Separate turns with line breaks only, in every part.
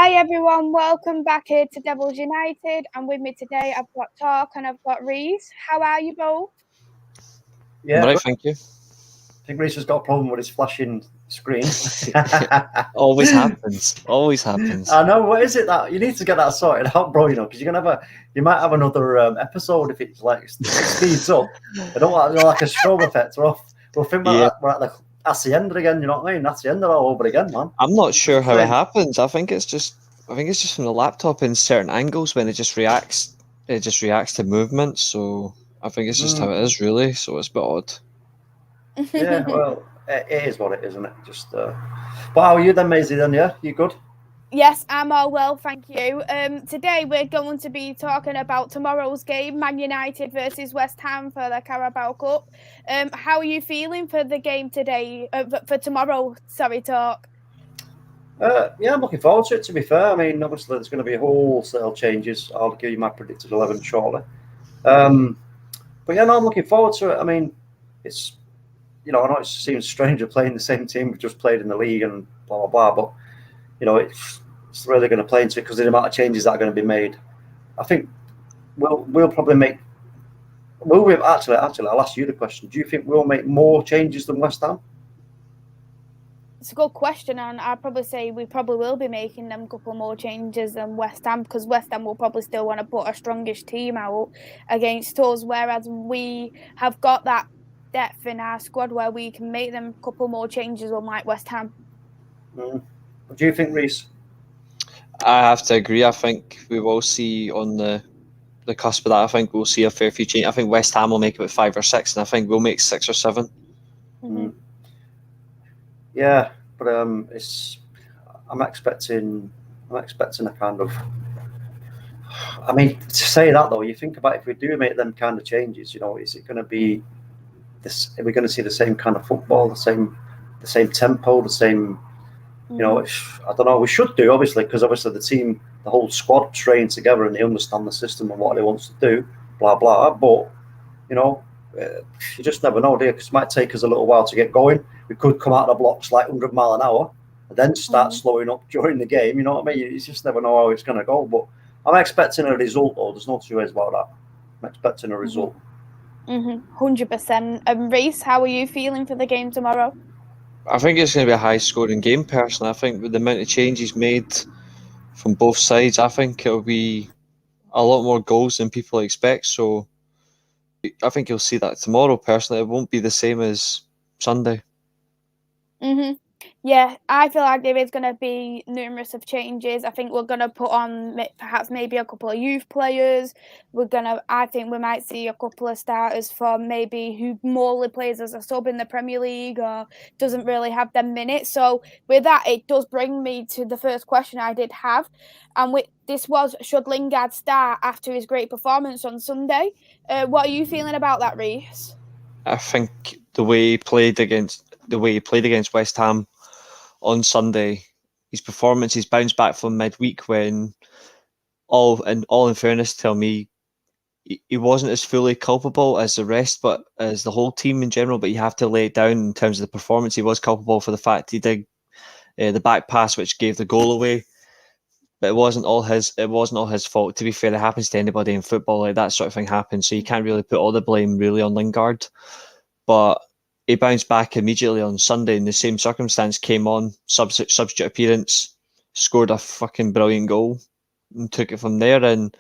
Hi everyone, welcome back here to Devils United, and with me today I've got Talk and I've got Reese. How are you both?
Yeah,
Right,
good.
thank you.
I think Reese has got a problem with his flashing screen.
Always happens. Always happens.
I know. What is it that you need to get that sorted out, bro? Because you're gonna you might have another episode if it's like speeds up. I don't want like a strobe effect. We'll think
Yeah.
we're at the hacienda again. You know what I mean? Hacienda all over again, man.
I'm not sure how it happens. I think it's just from the laptop in certain angles when it just reacts to movement. So I think it's just how it is, really. So it's a bit odd.
Yeah, well, it is what it is, isn't it? Just. But how are you then, Maisie? Then, yeah, you good?
Yes, I'm all well, thank you. Today we're going to be talking about tomorrow's game, Man United versus West Ham for the Carabao Cup. How are you feeling for the game today? For tomorrow, sorry, Talk.
Yeah, I'm looking forward to it, to be fair. I mean, obviously, there's going to be wholesale changes. I'll give you my predicted 11 shortly. But yeah, no, I'm looking forward to it. I mean, it's, I know it seems strange playing the same team we've just played in the league and blah, blah, blah, but, it's really going to play into it because of the amount of changes that are going to be made. I think we'll probably make, actually, I'll ask you the question. Do you think we'll make more changes than West Ham?
It's a good question, and I'd probably say we probably will be making them a couple more changes than West Ham, because West Ham will probably still want to put a strongish team out against us, whereas we have got that depth in our squad where we can make them a couple more changes, unlike West Ham.
What do you think, Reese?
I have to agree. I think we will see on the cusp of that. I think we'll see a fair few changes. I think West Ham will make about 5 or 6, and I think we'll make 6 or 7.
Mm-hmm.
Yeah, but I'm expecting a kind of. I mean, to say that though, you think about if we do make them kind of changes, is it going to be this? Are we going to see the same kind of football, the same tempo, the same? I don't know. We should do, obviously, because obviously the whole squad trained together and they understand the system and what they want to do, blah blah. But you just never know, do you? Because it might take us a little while to get going. We could come out of the blocks like 100 mile an hour and then start slowing up during the game. You know what I mean? You just never know how it's going to go. But I'm expecting a result, though. There's no two ways about that. I'm expecting a result.
100%. Reese, how are you feeling for the game tomorrow?
I think it's going to be a high-scoring game, personally. I think with the amount of changes made from both sides, I think it'll be a lot more goals than people expect. So I think you'll see that tomorrow, personally. It won't be the same as Sunday.
Yeah, I feel like there is going to be numerous of changes. I think we're going to put on perhaps maybe a couple of youth players. I think we might see a couple of starters from maybe who Morley plays as a sub in the Premier League or doesn't really have them minutes. So with that, it does bring me to the first question I did have. And this was, should Lingard start after his great performance on Sunday? What are you feeling about that, Reese?
I think the way he played against West Ham on Sunday, his performance, he's bounced back from midweek when all in fairness, tell me he wasn't as fully culpable as the rest, but as the whole team in general. But you have to lay it down in terms of the performance. He was culpable for the fact he did the back pass, which gave the goal away. But it wasn't all his fault. To be fair, it happens to anybody in football. Like that sort of thing happens. So you can't really put all the blame really on Lingard. But he bounced back immediately on Sunday in the same circumstance, came on, substitute appearance, scored a fucking brilliant goal and took it from there. And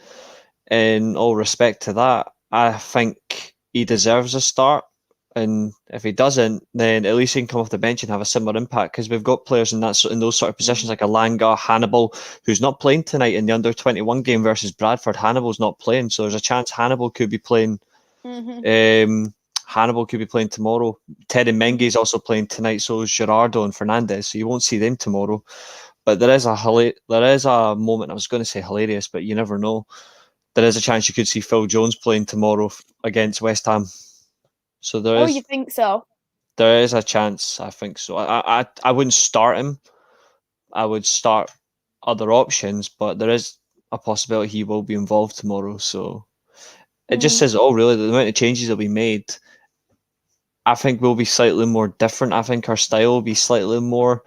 in all respect to that, I think he deserves a start. And if he doesn't, then at least he can come off the bench and have a similar impact, because we've got players in those sort of positions like a Lingard, Hannibal, who's not playing tonight in the under-21 game versus Bradford. Hannibal's not playing, so there's a chance Hannibal could be playing. Hannibal could be playing tomorrow. Terry Menge's also playing tonight, so is Gerardo and Fernandez, so you won't see them tomorrow. But there is a moment, I was going to say hilarious, but you never know. There is a chance you could see Phil Jones playing tomorrow against West Ham. So there is.
Oh, you think so?
There is a chance, I think so. I wouldn't start him. I would start other options, but there is a possibility he will be involved tomorrow. So it just says, really, the amount of changes that will be made, I think will be slightly more different. I think our style will be slightly more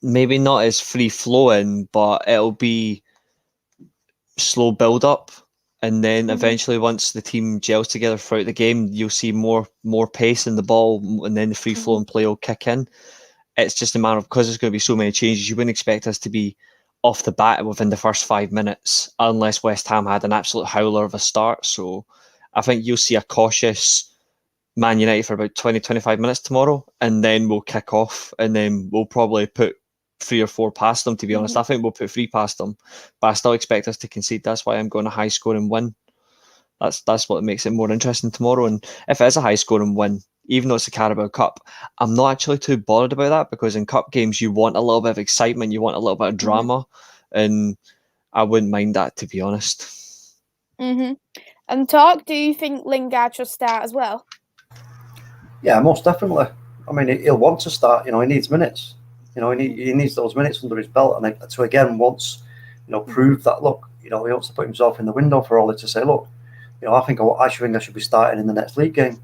maybe not as free flowing, but it'll be slow build up, and then eventually once the team gels together throughout the game, you'll see more pace in the ball, and then the free flowing play will kick in. It's just a matter of, because there's going to be so many changes, you wouldn't expect us to be off the bat within the first 5 minutes unless West Ham had an absolute howler of a start. So I think you'll see a cautious Man United for about 20-25 minutes tomorrow, and then we'll kick off, and then we'll probably put 3 or 4 past them, to be honest. I think we'll put 3 past them, but I still expect us to concede. That's why I'm going a high scoring win. That's what makes it more interesting tomorrow. And if it is a high scoring win, even though it's a Carabao Cup, I'm not actually too bothered about that, because in cup games you want a little bit of excitement, you want a little bit of drama, and I wouldn't mind that, to be honest.
And do you think Lingard should start as well?
Yeah, most definitely. I mean, he'll want to start. He needs minutes. He needs those minutes under his belt, and to again once, prove that. Look, he wants to put himself in the window for Ollie to say, look, I think I should be starting in the next league game.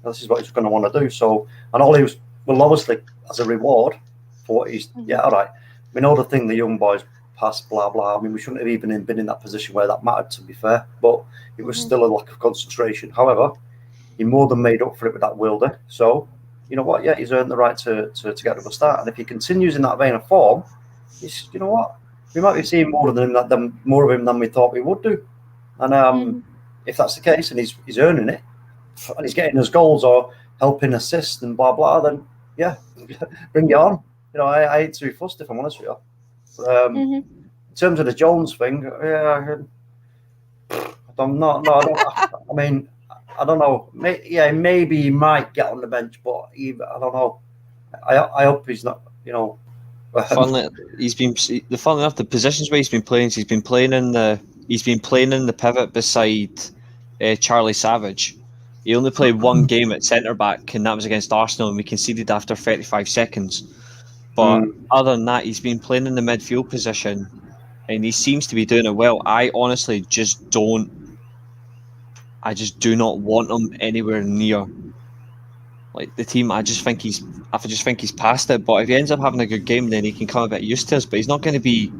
This is what he's going to want to do. So, and Ollie will obviously, as a reward for what he's, all right. We know the thing the young boys passed, blah blah. I mean, we shouldn't have even been in that position where that mattered, to be fair, but it was still a lack of concentration. However, he more than made up for it with that Wilder. So, you know what? Yeah, he's earned the right to get to a start. And if he continues in that vein of form, you know what? We might be seeing more of him than we thought we would do. And if that's the case, and he's earning it, and he's getting his goals or helping assist and blah blah, then yeah, bring it on. I ain't too fussed, if I'm honest with you. But, in terms of the Jones thing, yeah, I'm not. No, I don't. I mean, I don't know. Maybe he might get on the bench, but I don't know. I hope he's not.
Funnily enough, the positions where he's been playing in the pivot beside Charlie Savage. He only played one game at centre back, and that was against Arsenal, and we conceded after 35 seconds. But other than that, he's been playing in the midfield position, and he seems to be doing it well. I honestly just do not want him anywhere near like the team. I just think he's past it. But if he ends up having a good game, then he can come a bit used to us. But he's not going to be.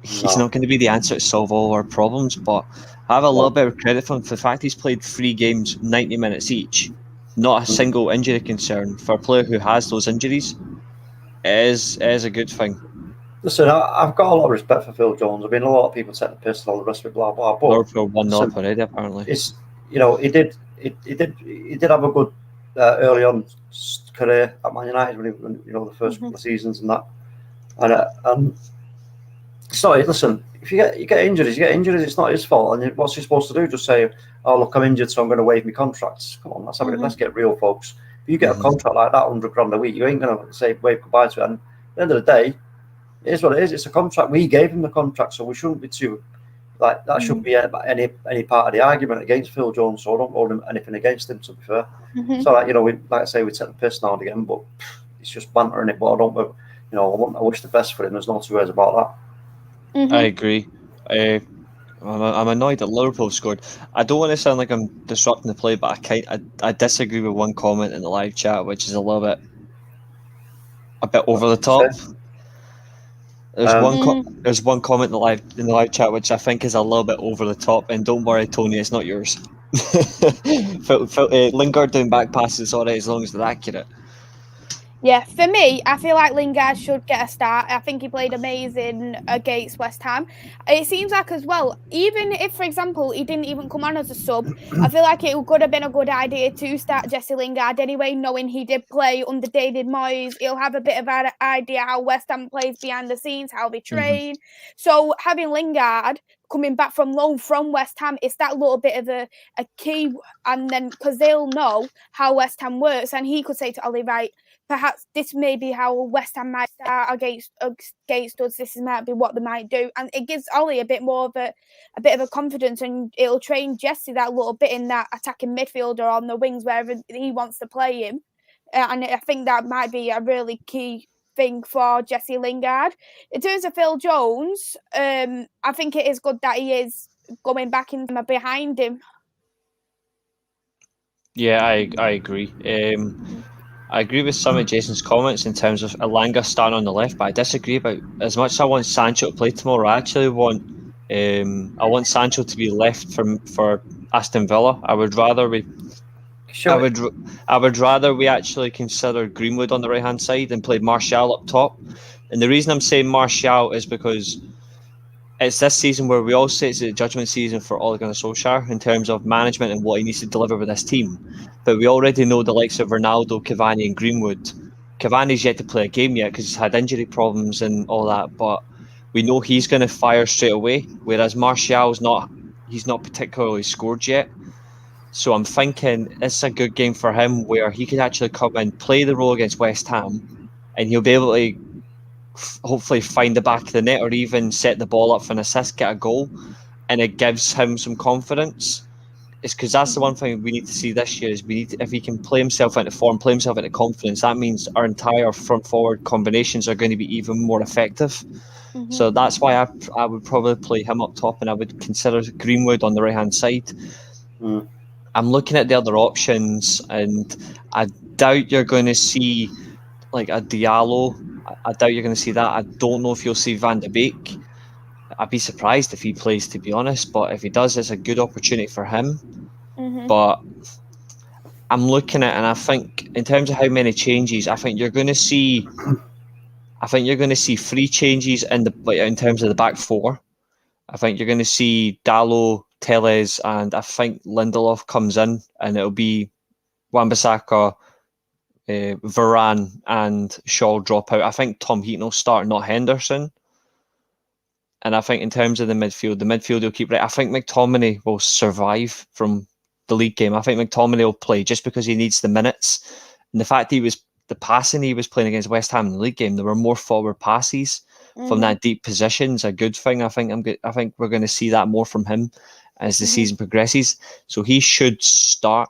He's not going to be the answer to solve all our problems. But I have a little bit of credit for him for the fact he's played 3 games, 90 minutes each. Not a single injury concern for a player who has those injuries. Is a good thing.
Listen, I've got a lot of respect for Phil Jones. I mean, a lot of people take the piss and all the rest of it, blah blah. But
Liverpool 1-0 already, apparently.
It's he did have a good early on career at Man United when the first couple of seasons and that. And sorry, listen, if you get injuries, you get injuries. It's not his fault. And what's he supposed to do? Just say, "Oh look, I'm injured, so I'm going to waive my contracts." Come on, let's get real, folks. If you get a contract like that, £100 a week, you ain't going to say wave goodbye to it. And at the end of the day, it is what it is. It's a contract. We gave him the contract, so we shouldn't be too like that. Shouldn't be any part of the argument against Phil Jones. So I don't hold anything against him, to be fair. So we like I say, we take the piss now and again, but it's just banter in it. But I wish the best for him. There's no two ways about
that. I agree. I'm annoyed that Liverpool scored. I don't want to sound like I'm disrupting the play, but I disagree with one comment in the live chat, which is a bit over the top. There's one comment in the live chat which I think is a little bit over the top, and don't worry, Tony, it's not yours. Lingard doing back passes alright as long as they're accurate.
Yeah, for me, I feel like Lingard should get a start. I think he played amazing against West Ham. It seems like as well, even if, for example, he didn't even come on as a sub, I feel like it could have been a good idea to start Jesse Lingard anyway, knowing he did play under David Moyes. He'll have a bit of an idea how West Ham plays behind the scenes, how they train. So having Lingard coming back from loan from West Ham, it's that little bit of a key, and then because they'll know how West Ham works, and he could say to Ollie, right, perhaps this may be how West Ham might start against us. This might be what they might do, and it gives Ollie a bit of a confidence, and it'll train Jesse that little bit in that attacking midfielder on the wings wherever he wants to play him. And I think that might be a really key thing for Jesse Lingard. In terms of Phil Jones, I think it is good that he is going back in behind him.
Yeah, I agree. I agree with some of Jason's comments in terms of Elanga starting on the left, but I disagree about as much as I want Sancho to play tomorrow. I actually want Sancho to be left for Aston Villa. I would rather we actually consider Greenwood on the right hand side and play Martial up top. And the reason I'm saying Martial is because it's this season where we all say it's a judgment season for Ole Gunnar Solskjaer in terms of management and what he needs to deliver with this team. But we already know the likes of Ronaldo, Cavani and Greenwood. Cavani's yet to play a game yet because he's had injury problems and all that, but we know he's going to fire straight away, whereas Martial's he's not particularly scored yet. So I'm thinking it's a good game for him where he could actually come and play the role against West Ham and he'll be able to hopefully find the back of the net or even set the ball up for an assist, get a goal, and it gives him some confidence. It's because that's the one thing we need to see this year is if he can play himself into form, play himself into confidence, that means our entire front forward combinations are going to be even more effective. So that's why I would probably play him up top and I would consider Greenwood on the right hand side. I'm looking at the other options and I doubt you're going to see like a Diallo. I doubt you're going to see that. I don't know if you'll see Van de Beek. I'd be surprised if he plays, to be honest. But if he does, it's a good opportunity for him. But I'm looking at, and I think in terms of how many changes, I think you're going to see 3 changes in terms of the back four. I think you're going to see Dalot, Telles, and I think Lindelof comes in, and it'll be Wan-Bissaka, Varane and Shaw drop out. I think Tom Heaton will start, not Henderson. And I think in terms of the midfield will keep right. I think McTominay will survive from the league game. I think McTominay will play just because he needs the minutes. And the fact the passing he was playing against West Ham in the league game, there were more forward passes from that deep position. Is a good thing. I think we're going to see that more from him as the season progresses. So he should start.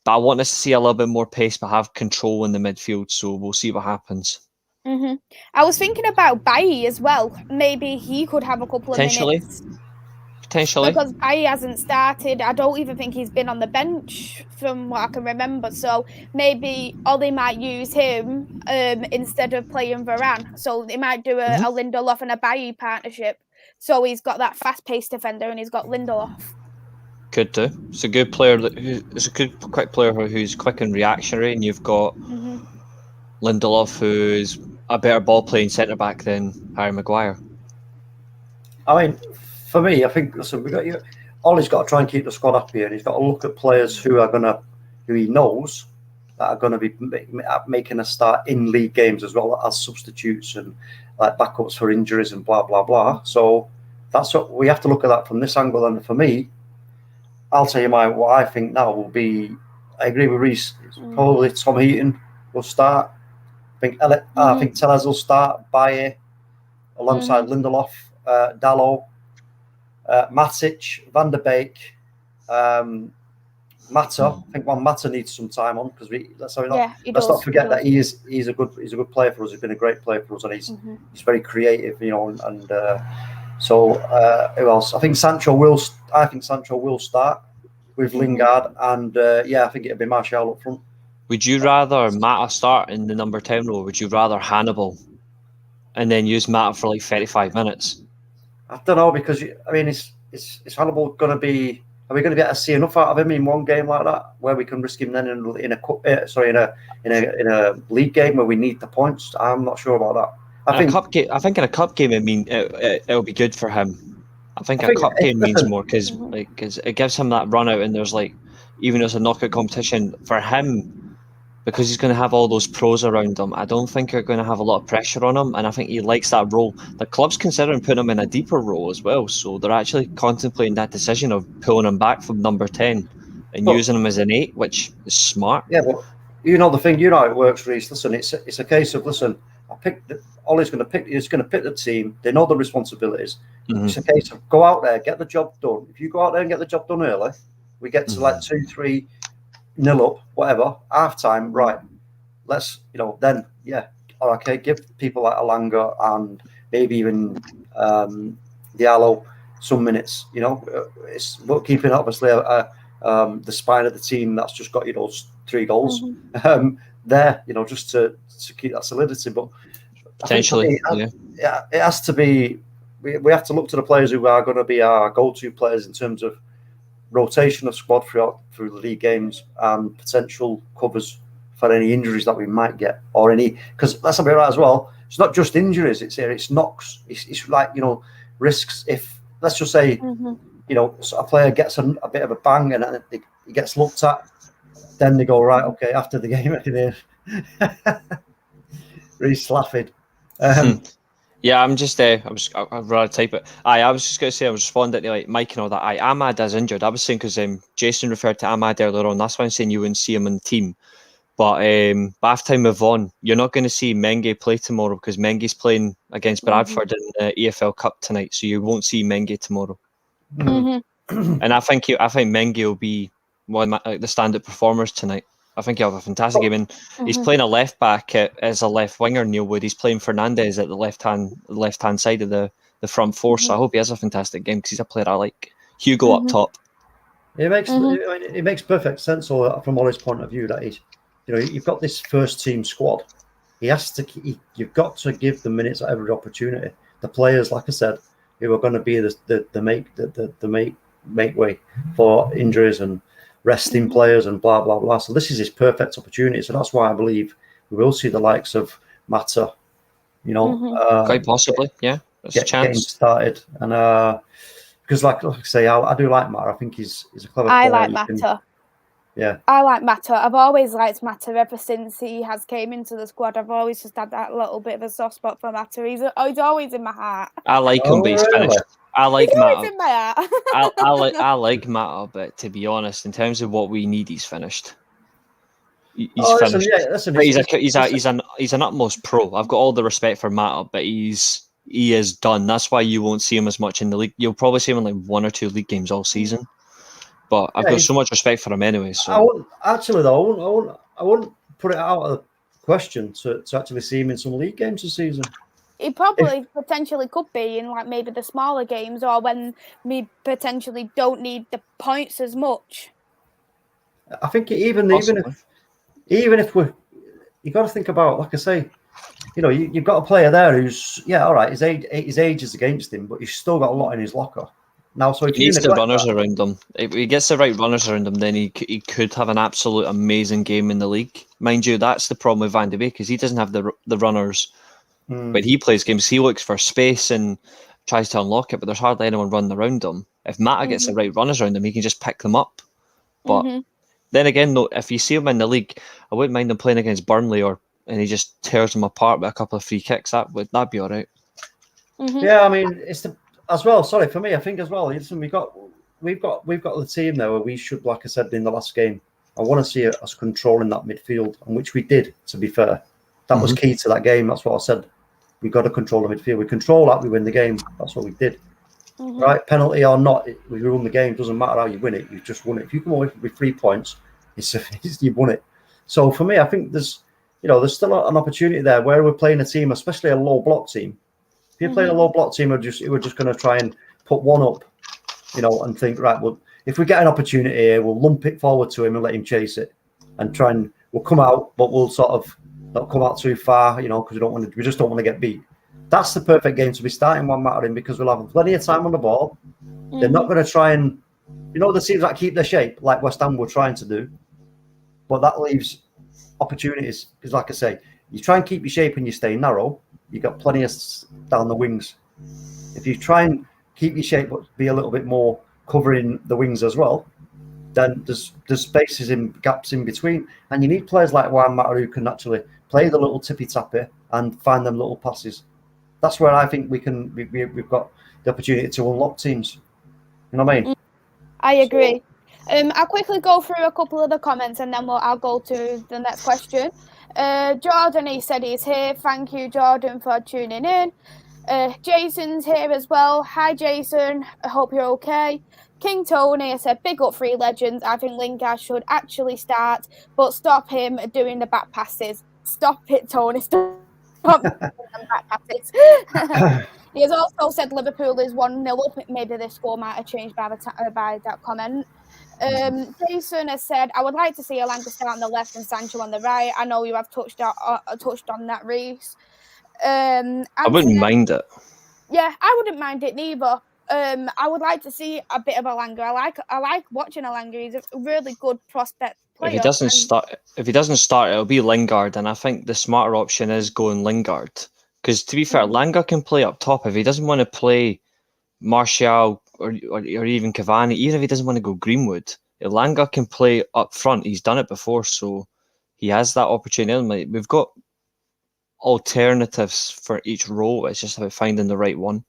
But I want us to see a little bit more pace, but have control in the midfield. So we'll see what happens.
I was thinking about Bailly as well. Maybe he could have a couple of minutes.
Potentially.
Because Bailly hasn't started. I don't even think he's been on the bench from what I can remember. So maybe Ollie might use him instead of playing Varane. So they might do a Lindelof and a Bailly partnership. So he's got that fast-paced defender and he's got Lindelof.
Could do. It's a good player. It's a good, quick player who's quick and reactionary, and you've got Lindelof, who's a better ball-playing centre back than Harry Maguire.
I mean, for me, I think Ollie's got to try and keep the squad happy, and he's got to look at players who he knows that are going to be making a start in league games as well as substitutes and like backups for injuries and blah blah blah. So that's what we have to look at that from this angle. And for me, I'll tell you what I think now will be. I agree with Reece. Probably Tom Heaton will start. I think Telles will start. Bailly alongside Lindelof, Dalot, Matic, Van de Beek, Mata. I think Mata needs some time on because let's not forget that he's a good player for us. He's been a great player for us, and he's very creative, and so who else? I think Sancho will start with Lingard, and I think it'll be Martial up front.
Would you rather Mata start in the number 10 role? Would you rather Hannibal and then use Mata for like 35 minutes?
I don't know, because is Hannibal going to be? Are we going to be able to see enough out of him in one game like that, where we can risk him then in a league game where we need the points? I'm not sure about that. I think
in a cup game, it'll be good for him. I think a cup game means more because it gives him that run out, and there's even as a knockout competition for him, because he's going to have all those pros around him. I don't think you're going to have a lot of pressure on him, and I think he likes that role. The club's considering putting him in a deeper role as well, so they're actually contemplating that decision of pulling him back from number 10 and using him as an 8, which is smart.
Yeah, but the thing, how it works, Reece. Listen, it's a case of Ollie's going to pick. He's going to pick the team. They know the responsibilities. It's a case of go out there, get the job done. If you go out there and get the job done early, we get to 2-3 nil up, whatever, half time, right? Let's then okay, give people like Elanga and maybe even Diallo some minutes. It's about keeping obviously the spine of the team that's just got 3 goals. there, just to keep that solidity. But
potentially,
it has to be. We have to look to the players who are going to be our go-to players in terms of rotation of squad through the league games and potential covers for any injuries that we might get, or any, because let's not be right as well. It's not just injuries; it's knocks. It's like risks. If let's just say a player gets a bit of a bang and he gets looked at, then they go right. Okay, after the game, Reece laughing.
Yeah, I'm just. I'd rather type it. I was just going to say I was responding to like Mike and all that. Ahmad is injured. I was saying because Jason referred to Ahmad earlier on. That's why I'm saying you wouldn't see him on the team. But half time move on. You're not going to see Menge play tomorrow because Menge's playing against Bradford in the EFL Cup tonight, so you won't see Menge tomorrow. And I think Menge will be one of the standout performers tonight. I think he'll have a fantastic game. And he's playing a left back as a left winger. Neil Wood. He's playing Fernandez at the left hand side of the front four. So I hope he has a fantastic game because he's a player I like. Hugo up top.
It makes perfect sense. From Ollie's point of view, that is. You've got this first team squad. You've got to give them minutes at every opportunity. The players, like I said, who are going to be the make way for injuries and resting players and blah blah blah. So this is his perfect opportunity. So that's why I believe we will see the likes of Mata.
Quite possibly, yeah. There's a chance.
Getting started, and because like I say, I do like Mata. I think he's a clever player.
I like Mata.
Yeah,
I like Mata. I've always liked Mata ever since he has came into the squad. I've always just had that little bit of a soft spot for Mata. He's always in my heart.
I like him, but he's finished. I like Mata.
In my heart.
I like Mata, but to be honest, in terms of what we need, he's finished. He's finished. He's an utmost pro. I've got all the respect for Mata, but he is done. That's why you won't see him as much in the league. You'll probably see him in like 1 or 2 league games all season. But I've got so much respect for him anyway. So
I wouldn't put it out of the question to actually see him in some league games this season.
He probably potentially could be in like maybe the smaller games or when we potentially don't need the points as much.
I think even if we're, you got to think about, like I say, you've got a player there who's all right. His age is against him, but he's still got a lot in his locker. Now, so if
he needs the runners around him. If he gets the right runners around him, then he could have an absolute amazing game in the league. Mind you, that's the problem with Van de Beek because he doesn't have the runners. But he plays games. He looks for space and tries to unlock it, but there's hardly anyone running around him. If Mata gets the right runners around him, he can just pick them up. But then again, though, if you see him in the league, I wouldn't mind him playing against Burnley and he just tears them apart with a couple of free kicks. That'd be all right.
Yeah, I mean, as well. Sorry for me. I think as well. Listen, we've got the team there where we should, like I said in the last game. I want to see us controlling that midfield, and which we did. To be fair, that was key to that game. That's what I said. We got to control the midfield. We control that, we win the game. That's what we did. Right, penalty or not, we won the game. It doesn't matter how you win it. You just won it. If you come away with 3 points, you've won it. So for me, I think there's still an opportunity there where we're playing a team, especially a low block team. If you're playing a low block team, we're just going to try and put one up, and think, right, well, if we get an opportunity here, we'll lump it forward to him and let him chase it, and we'll come out, but we'll sort of not come out too far, because we just don't want to get beat. That's the perfect game to be starting one Mata in because we'll have plenty of time on the ball. They're not going to try and, the teams that keep their shape, like West Ham were trying to do, but that leaves opportunities because, like I say, you try and keep your shape and you stay narrow. You've got plenty of down the wings. If you try and keep your shape but be a little bit more covering the wings as well, then there's spaces in gaps in between, and you need players like Juan Mata who can actually play the little tippy tappy and find them little passes. That's where I think we've got the opportunity to unlock teams. You know what I mean?
I agree. I'll quickly go through a couple of the comments and then I'll go to the next question. Jordan, he said he's here. Thank you, Jordan, for tuning in. Jason's here as well. Hi, Jason. I hope you're okay. King Tony, I said, big up 3 legends. I think Lingard should actually start, but stop him doing the back passes. Stop it, Tony. Stop doing the back passes. He has also said Liverpool is 1-0 up. Maybe the score might have changed by that comment. Jason has said, I would like to see Elanga start on the left and Sancho on the right. I know you have touched on that, Reese.
I wouldn't mind it.
Yeah, I wouldn't mind it neither. I would like to see a bit of Elanga. I like watching Elanga. He's a really good prospect player.
If he doesn't start, it'll be Lingard, and I think the smarter option is going Lingard. Because to be fair, Lingard can play up top. If he doesn't want to play Martial or even Cavani, even if he doesn't want to go Greenwood, Elanga can play up front. He's done it before, so he has that opportunity. We've got alternatives for each role. It's just about finding the right one.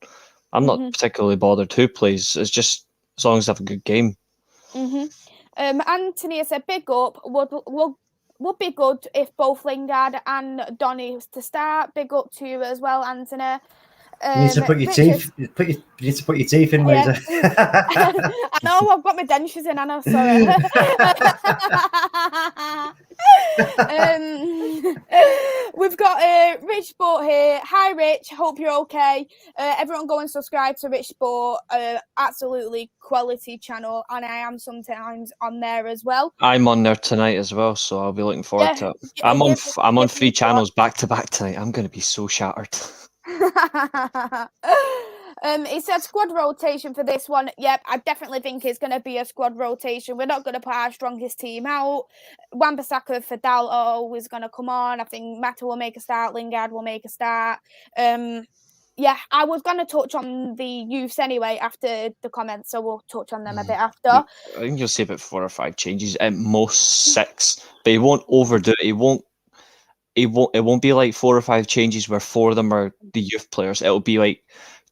I'm not particularly bothered who plays. It's just as long as they have a good game.
Anthony said, big up. Would be good if both Lingard and Donny was to start. Big up to you as well, Anthony.
You need to put your teeth. You need to put your teeth in, Lisa.
I know, I've got my dentures in. I know, sorry. We've got Rich Sport here. Hi, Rich. Hope you're okay. Everyone go and subscribe to Rich Sport. Absolutely quality channel, and I am sometimes on there as well.
I'm on there tonight as well, so I'll be looking forward to it. I'm on 3 channels back to back tonight. I'm going to be so shattered.
He said squad rotation for this one. Yep, I definitely think it's going to be a squad rotation. We're not going to put our strongest team out. Wan-Bissaka for Dalot is going to come on. I think Mata will make a start. Lingard will make a start. Yeah, I was going to touch on the youths anyway after the comments, so we'll touch on them a bit after.
I think you'll see about 4 or 5 changes, at most 6, but he won't overdo it. It won't be like 4 or 5 changes where 4 of them are the youth players. It'll be like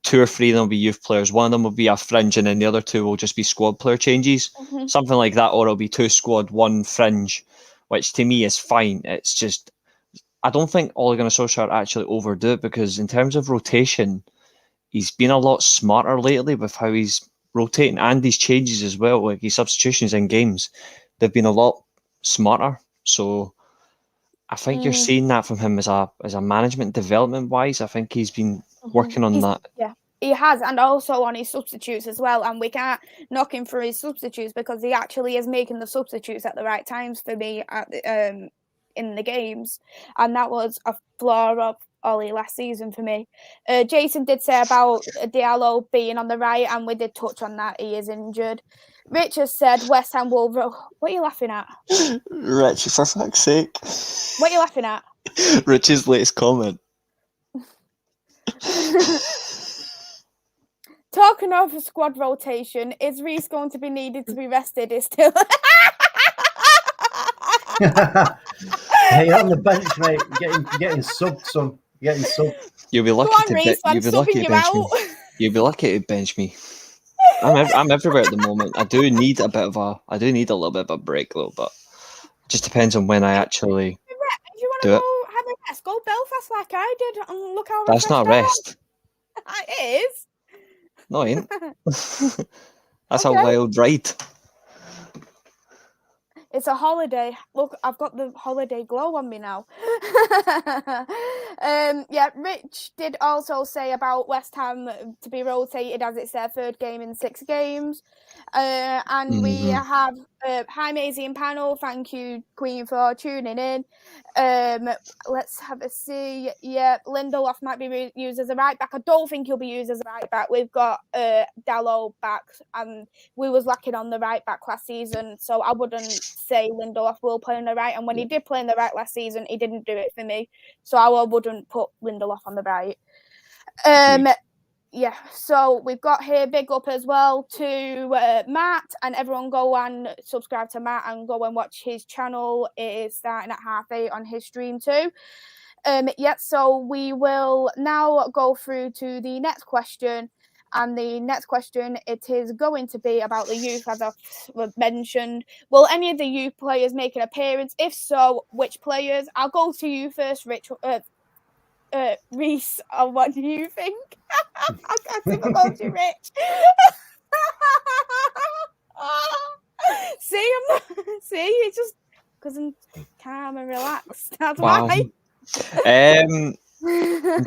2 or 3 of them will be youth players. One of them will be a fringe, and then the other 2 will just be squad player changes. Something like that, or it'll be 2 squad, 1 fringe, which to me is fine. It's just, I don't think Ole Gunnar Solskjaer actually overdo it, because in terms of rotation, he's been a lot smarter lately with how he's rotating and these changes as well. Like his substitutions in games, they've been a lot smarter. So I think you're seeing that from him as a management development wise. I think he's been working on that.
Yeah, he has, and also on his substitutes as well. And we can't knock him for his substitutes, because he actually is making the substitutes at the right times for me in the games, and that was a flaw of Ollie last season for me. Jason did say about Diallo being on the right, and we did touch on that. He is injured. Richard said West Ham will... What are you laughing at?
Rich, for fuck's sake.
What are you laughing at?
Rich's latest comment.
Talking of squad rotation, is Reece going to be needed to be rested? Is still...
Hey, you're on the bench, mate. Getting subbed some. Getting subbed.
You'll be lucky You'll be lucky to bench me. I'm everywhere at the moment. I do need a little bit of a break though, but it just depends on when I actually
do it. Have a rest. Go Belfast like I did, and look how
that's not a rest.
It is.
No, it ain't. That's a wild ride.
It's a holiday. Look, I've got the holiday glow on me now. Yeah, Rich did also say about West Ham to be rotated as it's their 3rd game in 6 games. And we have hi Maisie and panel. Thank you, Queen, for tuning in. Let's have a see. Yeah, Lindelof might be used as a right back. I don't think he'll be used as a right back. We've got Dalot back, and we was lacking on the right back last season, so I wouldn't say Lindelof will play on the right. And when he did play on the right last season, he didn't do it for me, so I wouldn't put Lindelof on the right. Yeah, so we've got here big up as well to Matt, and everyone go and subscribe to Matt and go and watch his channel. It is starting at 8:30 on his stream too. Yeah, so we will now go through to the next question. And the next question, it is going to be about the youth, as I've mentioned. Will any of the youth players make an appearance? If so, which players? I'll go to you first, Rich. Reese, what do you think? I can't go to Rich. See, it's just because I'm calm and relaxed. That's why.
In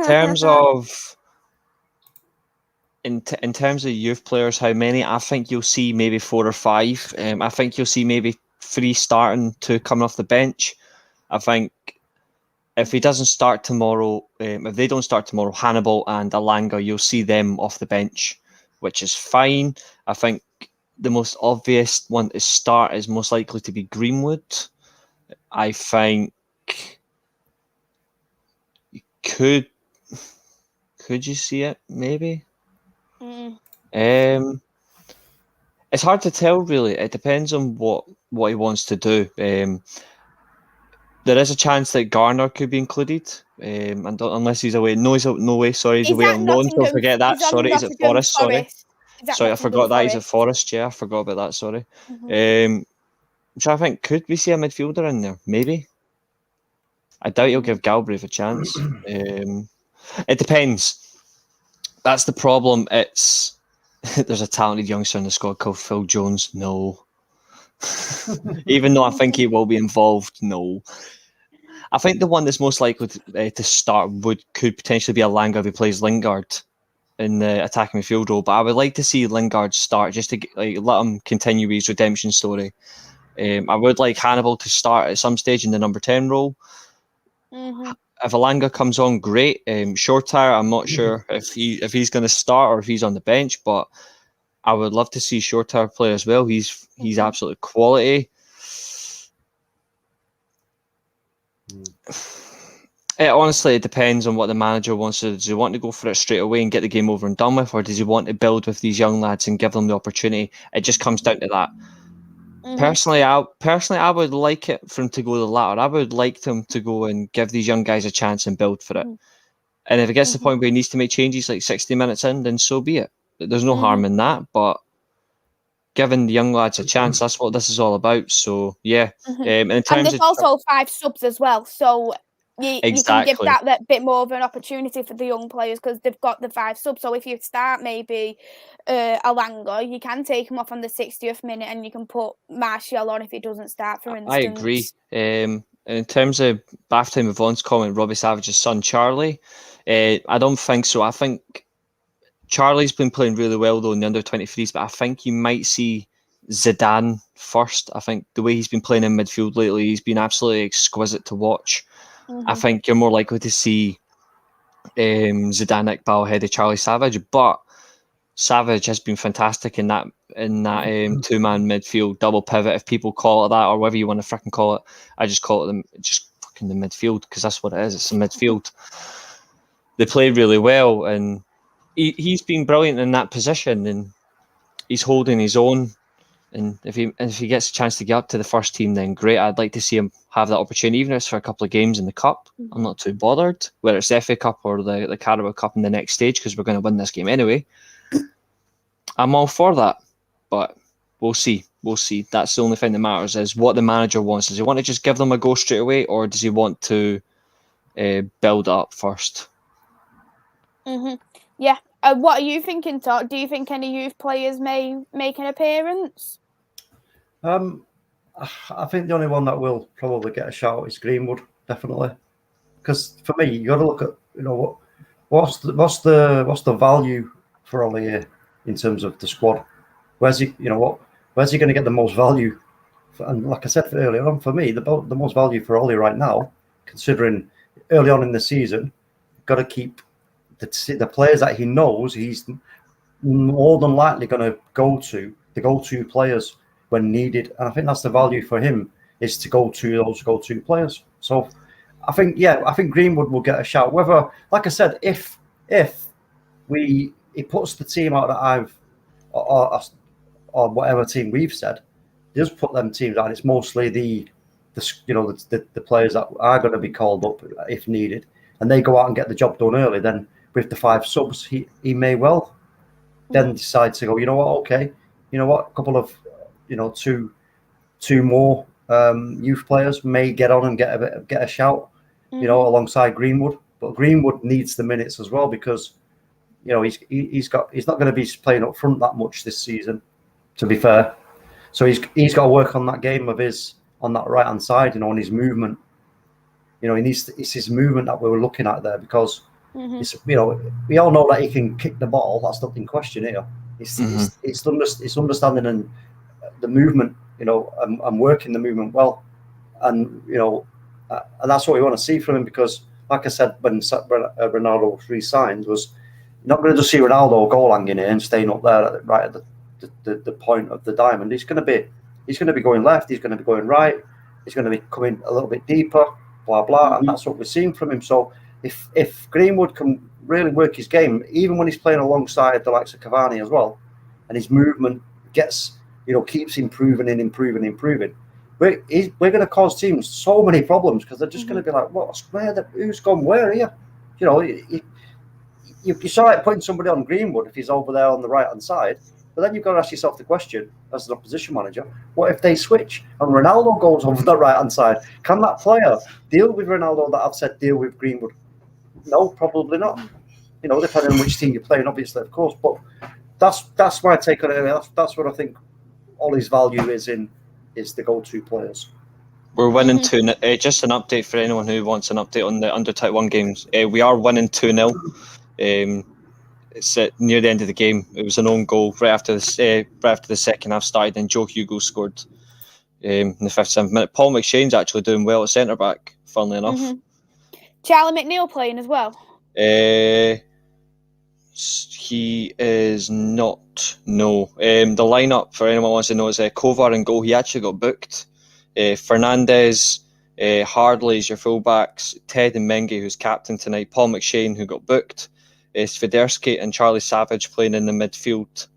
terms of in terms of youth players, how many? I think you'll see maybe 4 or 5. I think you'll see maybe 3 starting, 2 coming off the bench. I think if he doesn't start tomorrow, if they don't start tomorrow, Hannibal and Alanga, you'll see them off the bench, which is fine. I think the most obvious one to start is most likely to be Greenwood. I think could you see it maybe? It's hard to tell really. It depends on what he wants to do. There is a chance that Garner could be included, and unless he's away. No, sorry, he's away on loan. So forget that. Sorry, he's at Forest. Sorry, I forgot that he's at Forest. Yeah, I forgot about that. Sorry. So I think could we see a midfielder in there? Maybe. I doubt he'll give Galbraith a chance. It depends. That's the problem. It's there's a talented youngster in the squad called Phil Jones. No. Even though I think he will be involved, no. I think the one that's most likely to start could potentially be Alanga if he plays Lingard in the attacking midfield role. But I would like to see Lingard start just to let him continue his redemption story. I would like Hannibal to start at some stage in the number 10 role. If Alanga comes on, great. Shortire, I'm not sure if he's going to start or if he's on the bench, but I would love to see Shortire play as well. He's absolute quality. It depends on what the manager wants to do. Does he want to go for it straight away and get the game over and done with, or does he want to build with these young lads and give them the opportunity? It just comes down to that. Personally, I would like it for him to go the latter. I would like him to go and give these young guys a chance and build for it. And if it gets to the point where he needs to make changes like 60 minutes in, then so be it. There's no harm in that, but giving the young lads a chance, that's what this is all about. So, yeah. In terms
and there's also 5 subs as well, so you can give that bit more of an opportunity for the young players because they've got the 5 subs. So if you start maybe Alanga, you can take him off on the 60th minute and you can put Martial on if he doesn't start, for instance.
I agree. In terms of bath time of Vaughan's comment, Robbie Savage's son, Charlie, I don't think so. I think Charlie's been playing really well, though, in the under-23s, but I think you might see Zidane first. I think the way he's been playing in midfield lately, he's been absolutely exquisite to watch. I think you're more likely to see Zidane Iqbal ahead of Charlie Savage, but Savage has been fantastic in that 2-man midfield double pivot, if people call it that, or whatever you want to freaking call it. I just call it just fucking the midfield because that's what it is. It's a midfield. They play really well, and he's been brilliant in that position, and he's holding his own. And if he gets a chance to get up to the first team, then great. I'd like to see him have that opportunity, even if it's for a couple of games in the Cup. I'm not too bothered, whether it's the FA Cup or the Carabao Cup in the next stage, because we're going to win this game anyway. I'm all for that, but we'll see. That's the only thing that matters, is what the manager wants. Does he want to just give them a go straight away, or does he want to build up first?
Yeah. What are you thinking, Todd? Do you think any youth players may make an appearance?
I think the only one that will probably get a shout is Greenwood, definitely. Because for me, you got to look at what's the value for Ollie here in terms of the squad. Where's he going to get the most value? And like I said earlier on, for me, the most value for Ollie right now, considering early on in the season, got to keep the players that he knows he's more than likely going to go to, the go-to players when needed. And I think that's the value for him, is to go to those go-to players. So I think Greenwood will get a shout. Whether, like I said, if he puts the team out that I've or whatever team we've said, just put them teams out, and it's mostly the players that are going to be called up if needed, and they go out and get the job done early, then with the 5 subs, he may well then decide to go, okay, a couple of, 2 more youth players may get on and get a shout, alongside Greenwood. But Greenwood needs the minutes as well, because he's not going to be playing up front that much this season, to be fair. So he's got to work on that game of his on that right hand side, on his movement. It's his movement that we were looking at there, because It's, we all know that he can kick the ball. That's not in question here. It's understanding and the movement, and working the movement well, and and that's what we want to see from him, because, like I said, when Ronaldo re-signed, was you're not going to just see Ronaldo goal hanging here and staying up there right at the point of the diamond. He's going to be going left. He's going to be going right. He's going to be coming a little bit deeper. Blah blah, and that's what we're seeing from him. So if Greenwood can really work his game, even when he's playing alongside the likes of Cavani as well, and his movement gets keeps improving, we're going to cause teams so many problems, because they're just going to be like, who's gone where here? It's all right putting somebody on Greenwood if he's over there on the right hand side, but then you've got to ask yourself the question, as an opposition manager, what if they switch and Ronaldo goes over the right hand side? Can that player deal with Ronaldo that I've said deal with Greenwood? No, probably not. Depending on which team you're playing, obviously, of course. But that's my take on it. That's what I think Ollie's value is the go-to players.
We're winning 2-0. Just an update for anyone who wants an update on the Under-21 1 games. We are winning 2-0. It's near the end of the game. It was an own goal right after the second half started, and Joe Hugo scored in the 57th minute. Paul McShane's actually doing well at centre back, funnily enough.
Charlie McNeil playing as well.
He is not. No. The lineup, for anyone who wants to know, is Kovar in goal. He actually got booked. Fernandez, Hardley is your fullbacks. Ted and Menge, who's captain tonight. Paul McShane, who got booked. Swiderski and Charlie Savage playing in the midfield.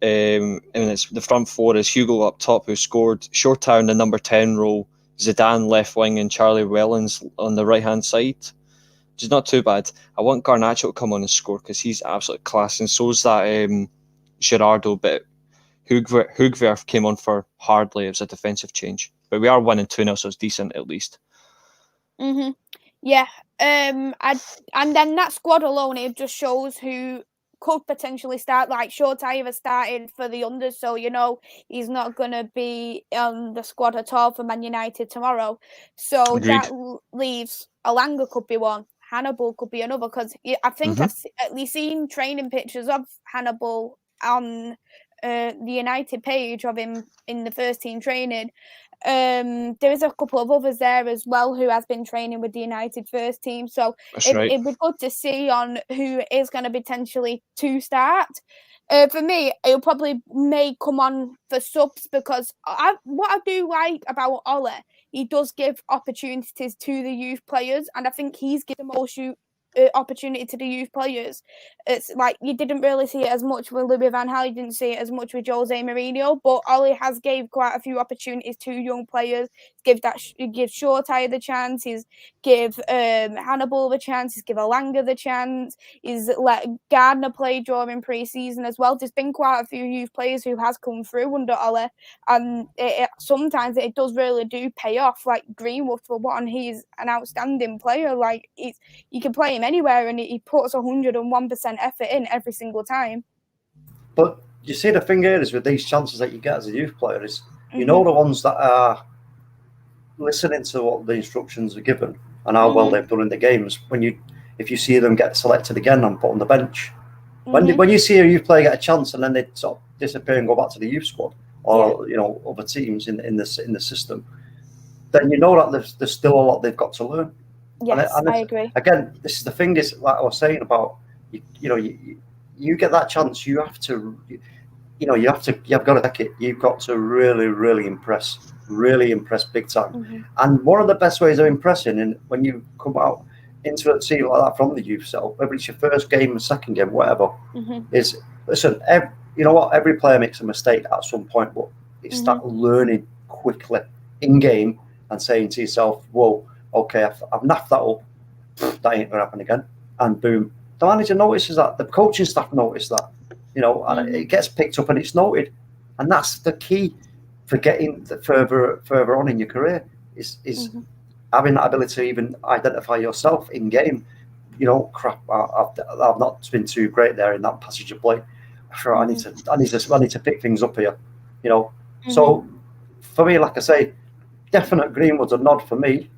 And it's the front four is Hugo up top, who scored. Shortar in the number 10 role. Zidane left wing and Charlie Wellens on the right hand side, which is not too bad. I want Garnacho to come on and score, because he's absolute class, and so's that Gerardo. But Hugver came on for Hardley as a defensive change. But we are winning 2-0, so it's decent at least.
Yeah. And then that squad alone, it just shows who could potentially start. Like Shortire started for the unders, so he's not going to be on the squad at all for Man United tomorrow. So
Agreed.
That leaves Alanga could be one, Hannibal could be another, because I think I've at least seen training pictures of Hannibal on the United page of him in the first team training. There is a couple of others there as well who has been training with the United first team, so it'd be good to see on who is going to potentially to start. For me, it'll probably may come on for subs, because what I do like about Ole, he does give opportunities to the youth players, and I think he's given the most opportunity to the youth players. It's like you didn't really see it as much with Louis van Gaal, you didn't see it as much with Jose Mourinho, but Ole has gave quite a few opportunities to young players. Give Shortire the chance, he's give Hannibal the chance, he's give Alanga the chance, he's let Gardner play during pre-season as well. There's been quite a few youth players who has come through under Ole, and sometimes it does really do pay off. Like Greenwood, for one, he's an outstanding player. Like you can play him anywhere, and he puts 101% effort in every single time.
But you see, the thing here is with these chances that you get as a youth player is, the ones that are listening to what the instructions are given and how well they've done in the games. If you see them get selected again and put on the bench, when you see a youth player get a chance and then they sort of disappear and go back to the youth squad or other teams in the system, then you know that there's still a lot they've got to learn.
Yes, I agree.
Again, this is the thing, is like I was saying about you get that chance, you have to, you've got to take it. You've got to really, really impress big time. And one of the best ways of impressing, and when you come out into a team like that from the youth cell, whether it's your first game, second game, whatever, is listen. Every player makes a mistake at some point, but it's start learning quickly in game and saying to yourself, "Whoa, okay, I've naffed that up. That ain't going to happen again." And boom, the manager notices that, the coaching staff notice that, and it gets picked up and it's noted. And that's the key for getting further on in your career is having that ability to even identify yourself in game. Crap, I've not been too great there in that passage of play. Sure, I need to pick things up here. So for me, like I say, definite Greenwood's a nod for me.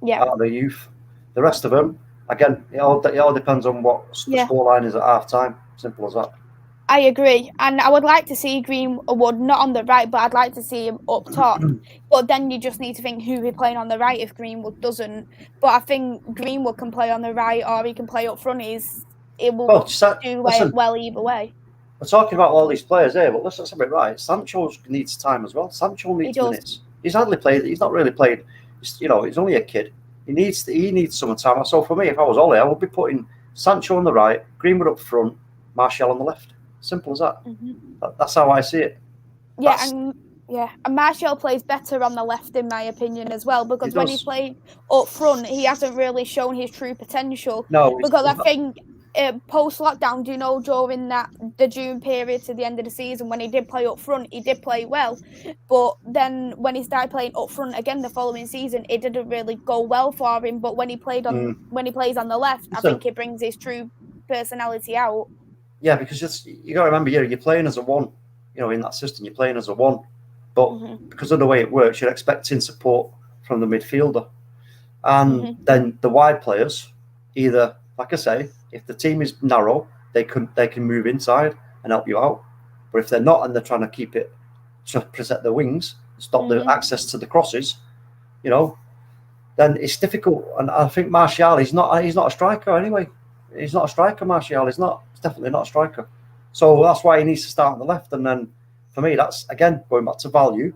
Yeah.
Out of the youth, the rest of them, again, it all depends on what the scoreline is at half time. Simple as that.
I agree, and I would like to see Greenwood not on the right, but I'd like to see him up top. But then you just need to think who we're playing on the right if Greenwood doesn't. But I think Greenwood can play on the right, or he can play up front. It will do well either way.
We're talking about all these players here, but let's get it right. Sancho needs time as well. Sancho needs minutes. He's hardly played. He's not really played. He's only a kid. He needs some time. So for me, if I was Ollie, I would be putting Sancho on the right, Greenwood up front, Martial on the left. Simple as that. That's how I see it.
Yeah, and Martial plays better on the left, in my opinion, as well, because when he played up front, he hasn't really shown his true potential.
No,
because I think post-lockdown, during the June period to the end of the season, when he did play up front, he did play well. But then when he started playing up front again the following season, it didn't really go well for him. But when he plays on the left, I think it brings his true personality out.
Yeah, because you got to remember, you're playing as a one. In that system, you're playing as a one. But because of the way it works, you're expecting support from the midfielder. And then the wide players, either, like I say, if the team is narrow, they can move inside and help you out. But if they're not and they're trying to keep it to protect the wings, stop the access to the crosses, then it's difficult. And I think Martial, he's not a striker anyway. He's not a striker, Martial. He's definitely not a striker. So that's why he needs to start on the left. And then for me, that's, again, going back to value,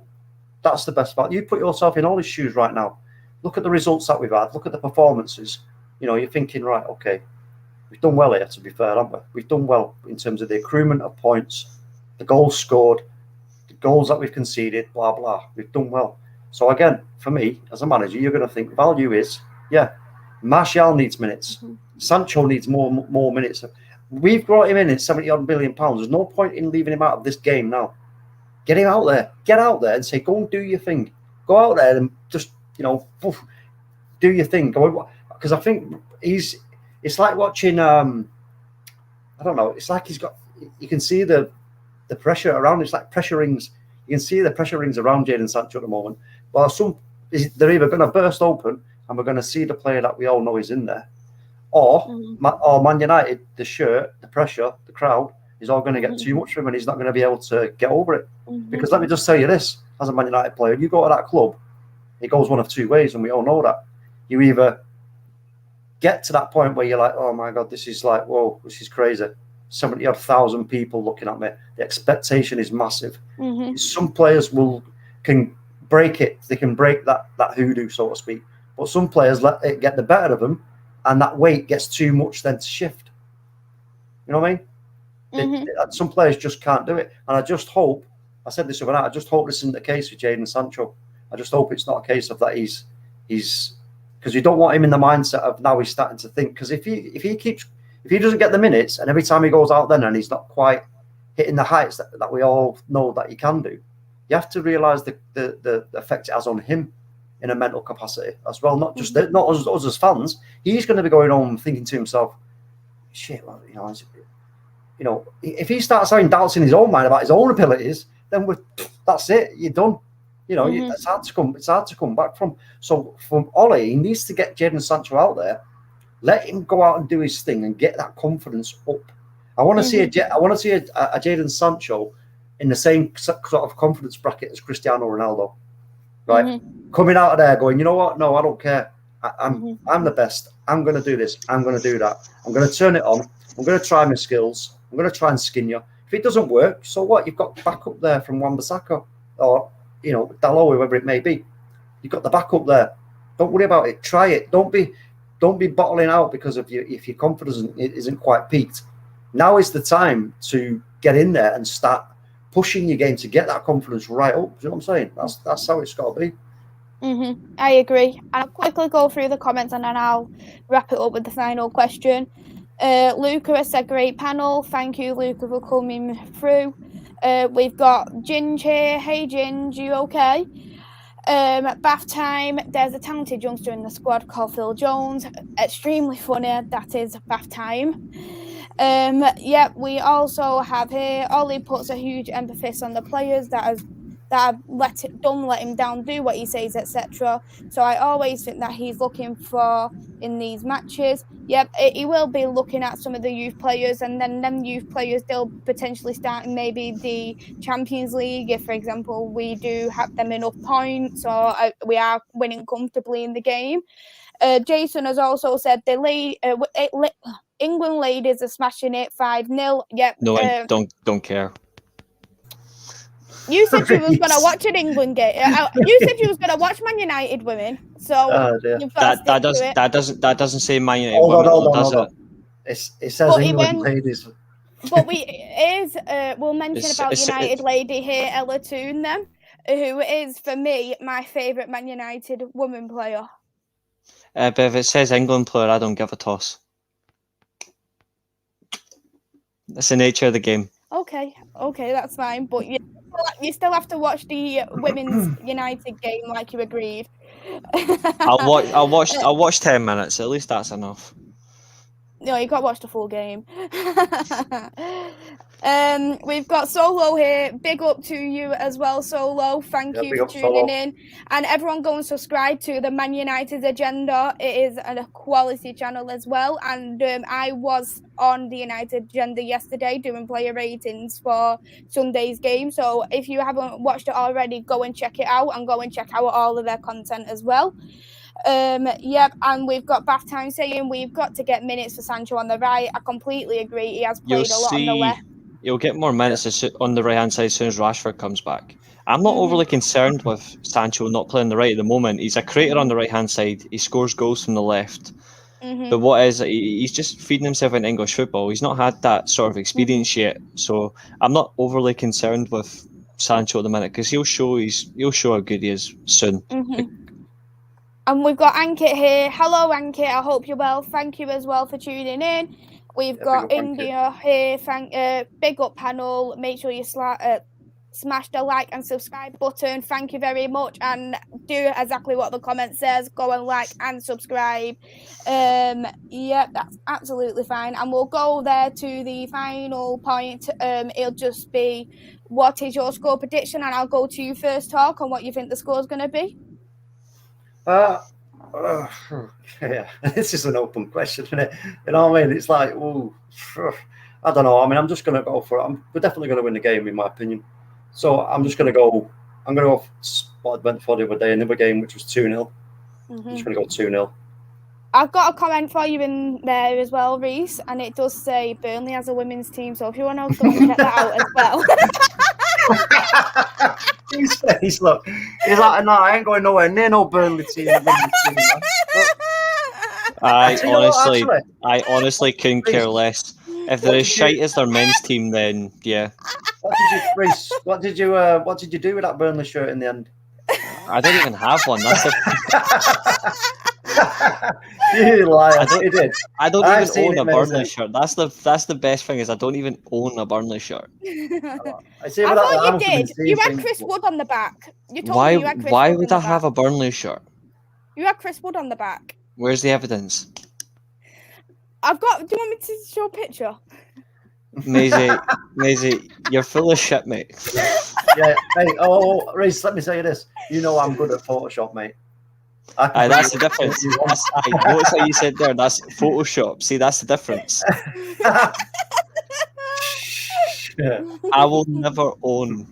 that's the best value. You put yourself in all his shoes right now. Look at the results that we've had. Look at the performances. You're thinking, right, okay, we've done well here, to be fair, haven't we? We've done well in terms of the accruement of points, the goals scored, the goals that we've conceded, blah, blah. We've done well. So again, for me, as a manager, you're going to think value is, Martial needs minutes. Sancho needs more minutes. We've brought him in at 70-odd million pounds. There's no point in leaving him out of this game now. Get him out there. Get out there and say, go and do your thing. Go out there and just, do your thing. Because I think it's like watching, I don't know, it's like you can see the pressure around. It's like pressure rings. You can see the pressure rings around Jadon Sancho at the moment. Well, they're either going to burst open and we're going to see the player that we all know is in there, or Man United, the shirt, the pressure, the crowd is all going to get too much for him and he's not going to be able to get over it. Because let me just tell you this, as a Man United player, you go to that club, it goes one of two ways, and we all know that. You either get to that point where you're like, oh my God, this is like, whoa, this is crazy. 70,000 people looking at me. The expectation is massive. Some players can break it. They can break that hoodoo, so to speak. But some players let it get the better of them, and that weight gets too much then to shift. You know what I mean? Some players just can't do it. And I just hope, I said this overnight, I just hope this isn't the case with Jadon Sancho. I just hope it's not a case of that he's because you don't want him in the mindset of now he's starting to think. Because if he doesn't get the minutes, and every time he goes out then and he's not quite hitting the heights that we all know that he can do, you have to realise the effect it has on him in a mental capacity as well. Not just not us as fans. He's going to be going home thinking to himself, shit, well, if he starts having doubts in his own mind about his own abilities, then that's it. You're done. It's hard to come back from. So from Ollie, he needs to get Jadon Sancho out there, let him go out and do his thing and get that confidence up. I want to see a Jadon Sancho in the same sort of confidence bracket as Cristiano Ronaldo, right? Coming out of there going, you know what? No, I don't care. I'm the best. I'm going to do this. I'm going to do that. I'm going to turn it on. I'm going to try my skills. I'm going to try and skin you. If it doesn't work, so what? You've got backup there from Wan-Bissaka or Dalot, whoever it may be. You've got the backup there. Don't worry about it. Try it. Don't be bottling out because of if your confidence isn't quite peaked. Now is the time to get in there and start pushing your game to get that confidence right up. Do you know what I'm saying? That's how it's got to be.
I agree. I'll quickly go through the comments and then I'll wrap it up with the final question. Luca has said, great panel. Thank you, Luca, for coming through. We've got Ginge here. Hey, Ginge, you okay? Bath time. There's a talented youngster in the squad called Phil Jones. Extremely funny. That is bath time. We also have here, Ollie puts a huge emphasis on the players that that have let him down, do what he says, etc. So I always think that he's looking for in these matches. Yep, he will be looking at some of the youth players, and then them youth players, they'll potentially start in maybe the Champions League if, for example, we do have them enough points or we are winning comfortably in the game. Jason has also said England ladies are smashing it 5-0. Yep.
No, I don't care.
You said you was gonna watch an England game. You said you was gonna watch Man United women. So you've got
that doesn't say Man United
women,
hold on.
It says England ladies.
But we'll mention about United lady here, Ella Toon, then, who is for me my favourite Man United woman player.
But if it says England player, I don't give a toss. That's the nature of the game.
Okay, that's fine. But you still have to watch the women's United game like you agreed.
I'll watch 10 minutes. At least that's enough.
No, you got to watch the full game. We've got Solo here. Big up to you as well, Solo. Thank you for tuning in. And everyone go and subscribe to the Man United Agenda. It is a quality channel as well. And I was on the United Agenda yesterday doing player ratings for Sunday's game. So if you haven't watched it already, go and check it out, and go and check out all of their content as well. And we've got Bath Time saying we've got to get minutes for Sancho on the right. I completely agree. He has played a lot on the left.
He'll get more minutes on the right hand side as soon as Rashford comes back. I'm not overly concerned with Sancho not playing the right at the moment. He's a creator on the right hand side. He scores goals from the left. But what is he's just feeding himself in English football. He's not had that sort of experience yet. So I'm not overly concerned with Sancho at the minute, because he'll show how good he is soon.
And we've got Ankit here. Hello, Ankit. I hope you're well. Thank you as well for tuning in. We've got India here. Big up panel. Make sure you smash the like and subscribe button. Thank you very much. And do exactly what the comment says. Go and like and subscribe. That's absolutely fine. And we'll go there to the final point. It'll just be, what is your score prediction? And I'll go to you first, talk on what you think the score's going to be.
This is an open question, isn't it? You know what I mean? It's like, I don't know. I mean, I'm just going to go for it. We're definitely going to win the game, in my opinion. So I'm just going to go. I'm going to go what I went for the other day, another game which was 2-0. I'm just going to go 2-0.
I've got a comment for you in there as well, Reese, and it does say Burnley has a women's team. So if you want to go and check that out as well.
His face, look. He's like, no, I ain't going nowhere near no Burnley team.
I honestly couldn't care less. If there is shite as their men's team, then yeah.
What did you do with that Burnley shirt in the end?
I don't even have one. That's
You liar!
I don't even own a Burnley shirt. That's the best thing, is I don't even own a Burnley shirt.
I thought you did. You had Chris Wood on the back. You told me you had Chris
Why
Wood
would I have a Burnley shirt?
You had Chris Wood on the back.
Where's the evidence?
Do you want me to show a picture?
Maisie, you're full of shit, mate.
Yeah. Hey, Reece, let me say this. You know I'm good at Photoshop, mate.
That's the difference. Notice how you said there. That's Photoshop. See, that's the difference. I will never own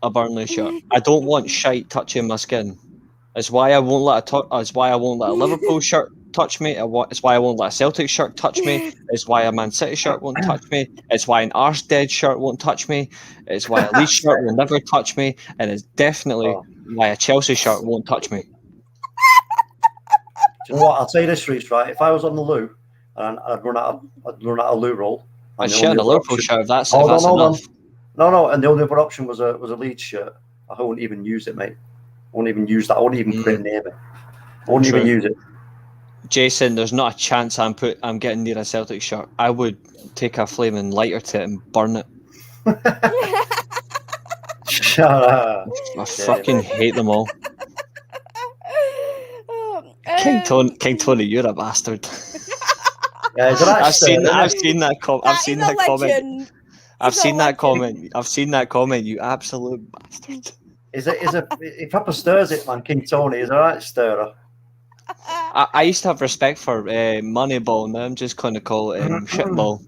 a Burnley shirt. I don't want shite touching my skin. It's why I won't let a Liverpool shirt touch me. It's why I won't let a Celtic shirt touch me. It's why a Man City shirt won't touch me. It's why an Arsenal shirt won't touch me. It's why a Leeds shirt will never touch me. And it's definitely why a Chelsea shirt won't touch me.
Do you know what? I'll tell you this, Reece, right? If I was on the loo and I'd run out of loo roll,
I'd share a Liverpool shirt. That's enough.
No. And the only other option was a Leeds shirt. I wouldn't even use it, mate. I wouldn't even use that. I wouldn't even put it near me. I wouldn't even use it.
Jason, there's not a chance I'm getting near a Celtic shirt. I would take a flaming lighter to it and burn it.
Shut up.
I fucking hate them all. King Tony, you're a bastard.
Yeah,
I've seen that comment. You absolute bastard.
He proper stirs it, man. King Tony is a right stirrer.
I used to have respect for Moneyball. Now I'm just going to call it Shitball.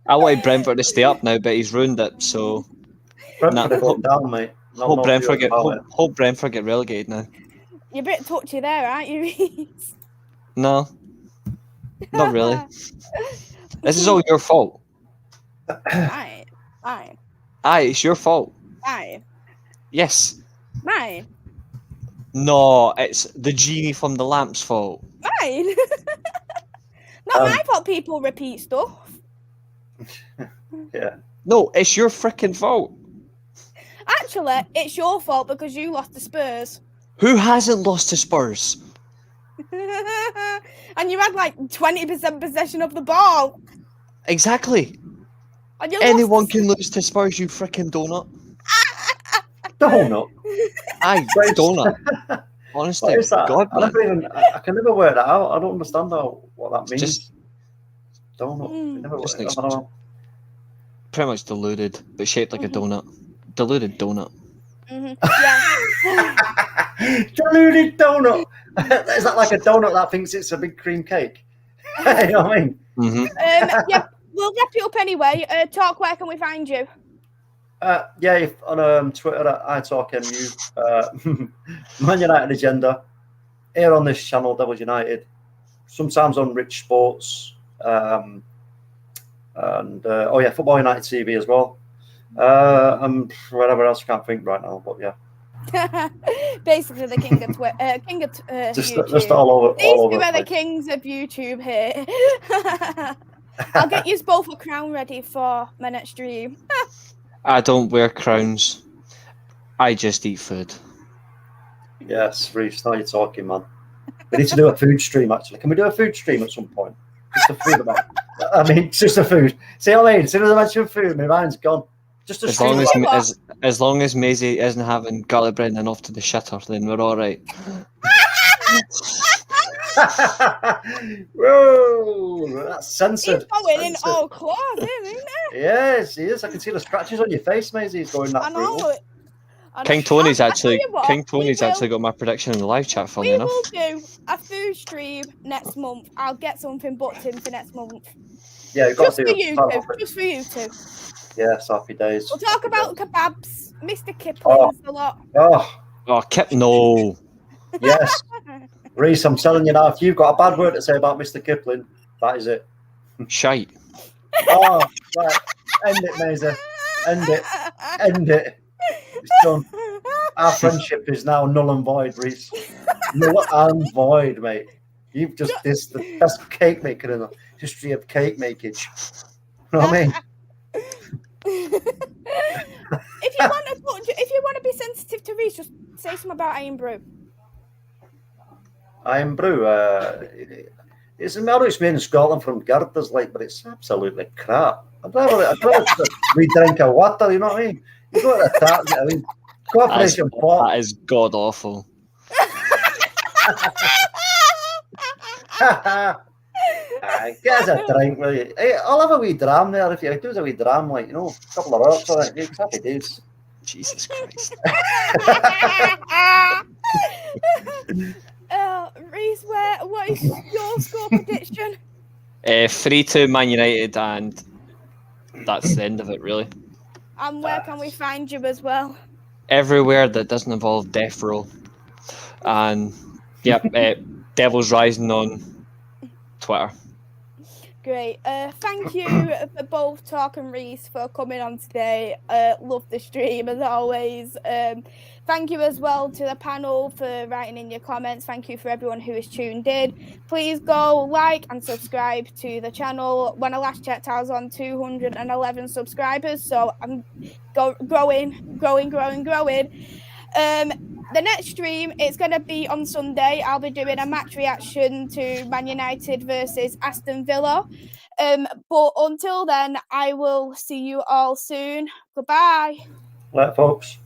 I wanted Brentford to stay up now, but he's ruined it. So
Brentford are going down, mate.
Hope Brentford get relegated now.
You're a bit touchy there, aren't you, Reese?
No, not really. This is all your fault.
Mine.
Aye, it's your fault.
Mine.
Yes.
Mine.
No, it's the genie from the lamp's fault.
Mine. Not my fault people repeat stuff.
Yeah.
No, it's your freaking fault.
Actually, it's your fault because you lost to Spurs.
Who hasn't lost to Spurs?
And you had like 20% possession of the ball.
Exactly.
And you
Anyone can lose to Spurs, you freaking donut.
Donut?
Aye, donut. Honestly,
What is that?
God,
I can never work that out. I don't understand what that means.
Just
donut.
Pretty much diluted, but shaped like a donut. Diluted donut.
Yeah.
Diluted donut. Is that like a donut that thinks it's a big cream cake? You know what I mean?
Yeah, we'll wrap it up anyway. Talk, where can we find you?
On Twitter at iTalkMU, Man United Agenda, here on this channel, Devils United, sometimes on Rich Sports, and Football United TV as well, and whatever else I can't think right now, but yeah.
Basically, the king of YouTube.
Just all over.
These two are the kings of YouTube here. I'll get you both a crown ready for my next stream.
I don't wear crowns. I just eat food.
Yes, Reece, now you're talking, man. We need to do a food stream, actually. Can we do a food stream at some point? Just a food about. I mean, just a food. See what I mean? As soon as I mention food, my mind's gone. Just a stream.
As long as Maisie isn't having garlic bread and off to the shitter, then we're all right.
Whoa, that's censored.
He's going in all claws, isn't it?
Yes, he is. I can see the scratches on your face, Maisie. He's going that brutal.
King Tony's actually got my prediction in the live chat. Funny enough,
we will do a food stream next month. I'll get something booked in for next month.
Yeah, you've got to do
it. Just for you two.
Yes, happy days.
We'll talk about kebabs, Mr. Kipling's a lot.
No.
Yes. Reece, I'm telling you now, if you've got a bad word to say about Mr. Kipling, that is it.
Shite.
Oh, right. End it, Maisie. End it. It's done. Our friendship is now null and void, Reece. Null and void, mate. You've just dissed the best cake maker in the history of cake makage. You know what I mean?
If you want to be sensitive to Reece, just say something about Iron Brew.
Iron Brew, it's made in Scotland from Gardner's, but it's absolutely crap. I'd rather we drink a water, you know what I mean? You go to the tap, I mean, Corporation Pot.
That is god awful.
Get us a drink, will you? Hey, I'll have a wee dram there if you do a wee dram, a couple of rocks on it. Happy days.
Jesus Christ.
Reece, what is your score prediction?
3-2 Man United, and that's the end of it, really.
And where can we find you as well?
Everywhere that doesn't involve Death Row. And, Devil's Rising on Twitter.
Great. Thank you for both Talk and Reece for coming on today. Love the stream as always. Thank you as well to the panel for writing in your comments. Thank you for everyone who is tuned in. Please go like and subscribe to the channel. When I last checked, I was on 211 subscribers, so I'm growing. The next stream, it's going to be on Sunday. I'll be doing a match reaction to Man United versus Aston Villa. But until then, I will see you all soon. Goodbye.
Right, folks.